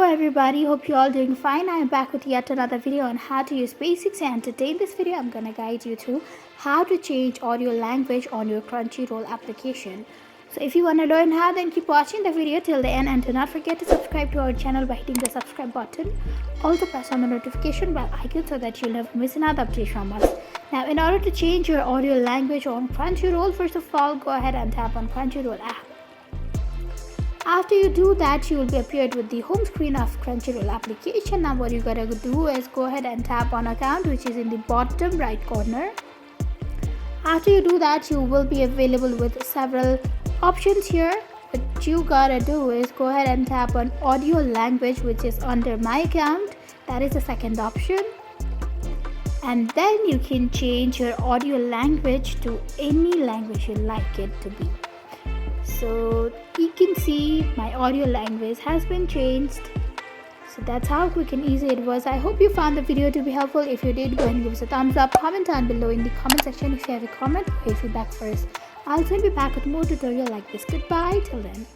everybody, hope you all doing fine. I am back with yet another video on how to use basics, and today in this video I'm gonna guide you through how to change audio language on your Crunchyroll application. So if you wanna learn how, then keep watching the video till the end, and do not forget to subscribe to our channel by hitting the subscribe button. Also press on the notification bell icon so that you'll never miss another update from us. Now, in order to change your audio language on Crunchyroll, first of all, go ahead and tap on Crunchyroll app. After you do that, you will be appeared with the home screen of Crunchyroll application. Now what you gotta do is go ahead and tap on account, which is in the bottom right corner. After you do that, you will be available with several options here. What you gotta do is go ahead and tap on audio language, which is under my account. That is the second option. And then you can change your audio language to any language you like it to be. So you can see my audio language has been changed. So that's how quick and easy it was. I hope you found the video to be helpful. If you did, go ahead and give us a thumbs up. Comment down below in the comment section if you have a comment or feedback for us. I'll send you back with more tutorial like this. Goodbye till then.